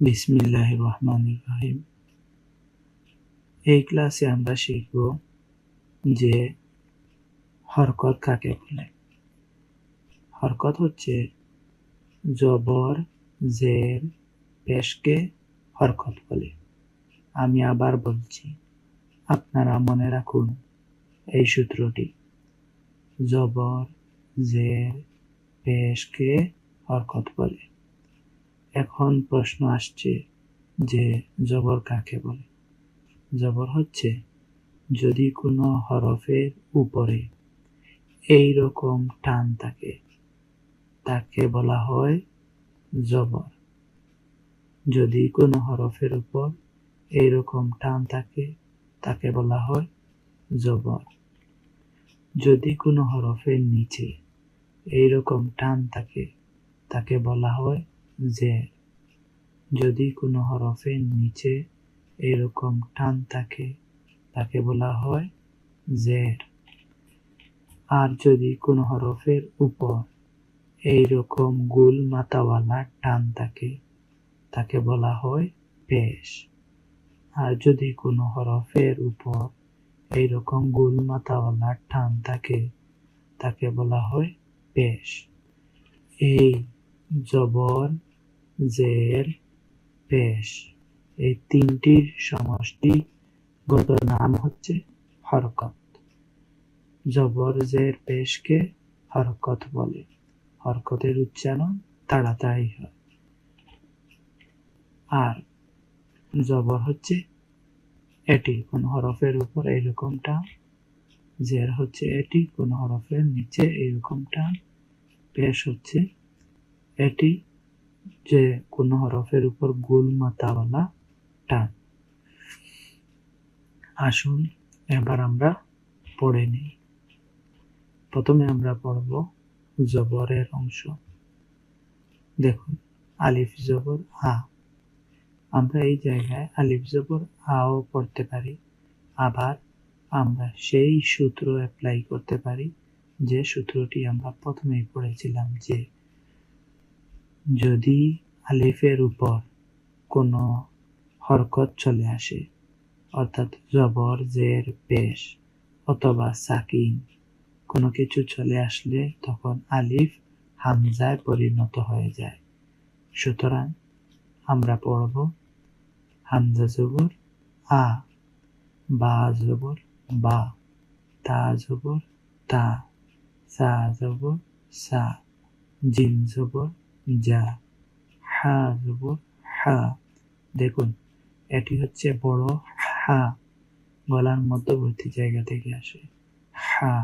বিসমিল্লাহির রহমানির রহিম। এই ক্লাসে আমরা শিখব যে হরকত কাকে বলে। হরকত হচ্ছে জবর, জের, পেশকে হরকত বলে। আমি আবার বলছি, আপনারা মনে রাখুন এই সূত্রটি। জবর, জের, পেশকে হরকত বলে। এখন প্রশ্ন আসছে যে জবর কাকে বলে। জবর হচ্ছে যদি কোনো হরফের উপরে এই রকম টান থাকে তাকে বলা হয় জবর। যদি কোনো হরফের উপর এই রকম টান থাকে তাকে বলা হয় জবর। যদি কোনো হরফের নিচে এই রকম টান থাকে তাকে বলা হয় জের। যদি কোনো হরফের নিচে এই রকম টান থাকে তাকে বলা হয় জের। আর যদি কোনো হরফের উপর এই রকম গোল মাথাওয়ালা টান থাকে তাকে বলা হয় পেশ। আর যদি কোনো হরফের উপর এই রকম গোল মাথাওয়ালা টান থাকে তাকে বলা হয় পেশ। এই জবর, জের, পেশ এই তিনটির সমষ্টিগত নাম হচ্ছে হরকত। জবর, জের, পেশকে হরকত বলে। হরকতের উচ্চারণ তাড়াতাড়ি হয়। আর জবর হচ্ছে এটি কোন হরফের উপর এইরকম টান, জের হচ্ছে এটি কোন হরফের নিচে এইরকম টান, পেশ হচ্ছে এটি যে কোন হরফের উপর গোল মাথাওয়ালা টান। আসুন এবার আমরা পড়ে নিই। প্রথমে আমরা পড়ব জবরের অংশ। দেখুন, আলিফ জবর আ। আমরা এই জায়গায় আলিফ জবর আও পড়তে পারি। আবার আমরা সেই সূত্র অ্যাপ্লাই করতে পারি যে সূত্রটি আমরা প্রথমেই পড়েছিলাম, যে যদি আলিফের উপর কোনো হরকত চলে আসে, অর্থাৎ জবর, জের, পেশ অথবা সাকিন কোনো কিছু চলে আসলে তখন আলিফ হামজায় পরিণত হয়ে যায়। সুতরাং আমরা পড়ব হামজা জবর আ, বা জবর বা, তা জবর তা, সা জবর সা, জিম জবর যা, হা জবর হা। দেখুন, এটি হচ্ছে বড় হা, গলার মধ্যবর্তী জায়গা থেকে আসে। হা,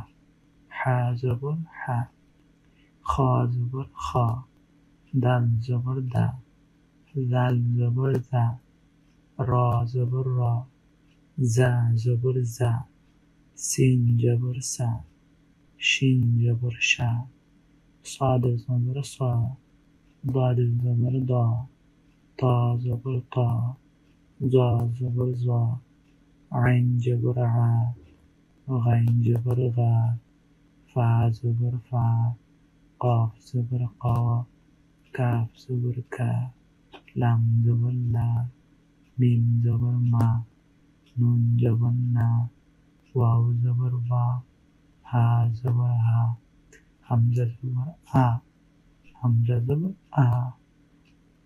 হা জবর হা। খ জবর খ, দাল জবর দা, জাল জবর জা, র জবর র, জা জবর জা, সিন জবর সা, শিন জবর শা, সাদ জবর সা, দাদ জবর দা, তা জবর তা, জা জবর জা, আইন জবর আ, গাইন জবর গা, ফা জবর ফা, কফ জবর ক, কাফ জবর কা, লাম জবর লা, মিম জবর মা, নুন জবর না, ওয়াও জবর ওয়া, হা জবর হা, হামজা জবর আ, হামজা জবর আ।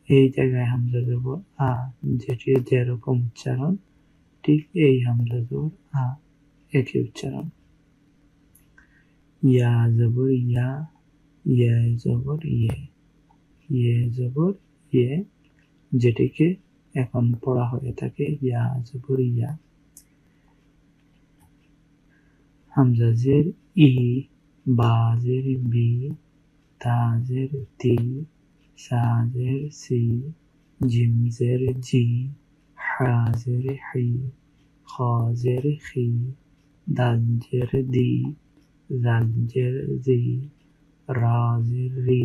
এই জায়গায় হামজা জবর আ যেটি যেরকম উচ্চারণ ঠিক এই হামজা জবর আ একই উচ্চারণ। ইয়া জবর ইয়া, ইয়ে জবর ইয়ে, ইয়ে জবর ইয়ে যেটিকে এখন পড়া হয়ে থাকে ইয়া জবর ইয়া। হামজা জের ই, বা জের বি, তা জের তি, সা জের সি, জিম জের জি, হা জের হি, খ জের খি, দাল জের দি, জাল জের জি, রা জের রি,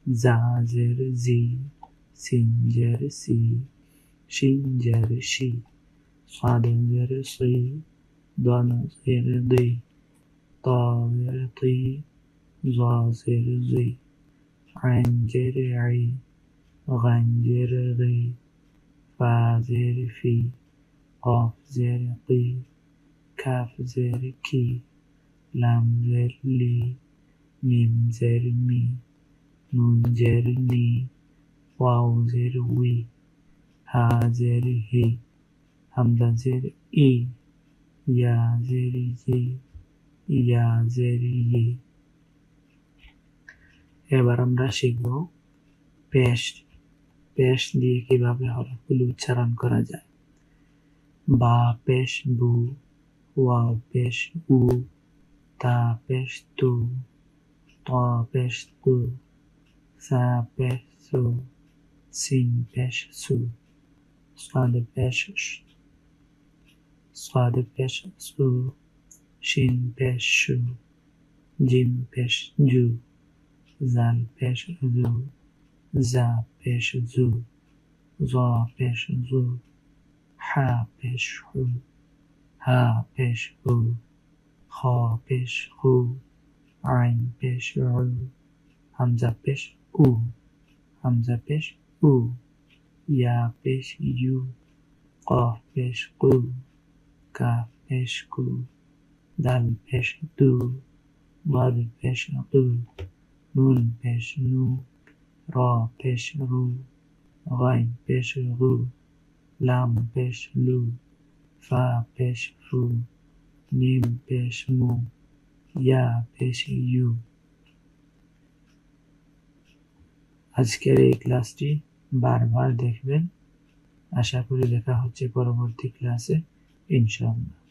জা জের জি, সিন জের সি, শিন জের শি, সাদ জের সি, দাল জের দি, তা জের তি, জা জের জি, আইন জের আই, গাইন জের রি, زير في قاف زير قي كاف زير كي لام زير لي ميم زير مي نون زير ني واو زير وي ها زير هي হামজা জের ই ইয়া জের ই ইয়া জের ই। এবার আমরা শিখব পেশ। পেশ দিয়ে কিভাবে হরফগুলো উচ্চারণ করা যায়। বা পেশ বু, ওয়াও পেশ উ, তা পেশ তু, ত পেশ তু, সা পেশ সু, সিন পেশ সু, সাদ পেশ صاد পেশ সু, শিন পেশ শু, জিম পেশ জু, জাল পেশ জু, জা পেশ জু, জ পেশ জু, হা পেশ হু, হা পেশ হু, খ পেশ হু, আইন পেশ উ, হামজা পেশ উ, হামজা পেশ উ, ইয়া পেশ ইউ, কফ পেশ কু, কাফ পেশ কু, দাল পেশ দু, ضاد পেশ দু, নুন পেশ নু, র পেশ রু, গাইন পেশ গু, লাম পেশ লু, ফা পেশ ফু, মিম পেশ মু, ইয়া পেশ ইউ। আজকের এই ক্লাসটি বারবার দেখবেন। আশা করি দেখা হচ্ছে পরবর্তী ক্লাসে ইনশাআল্লাহ।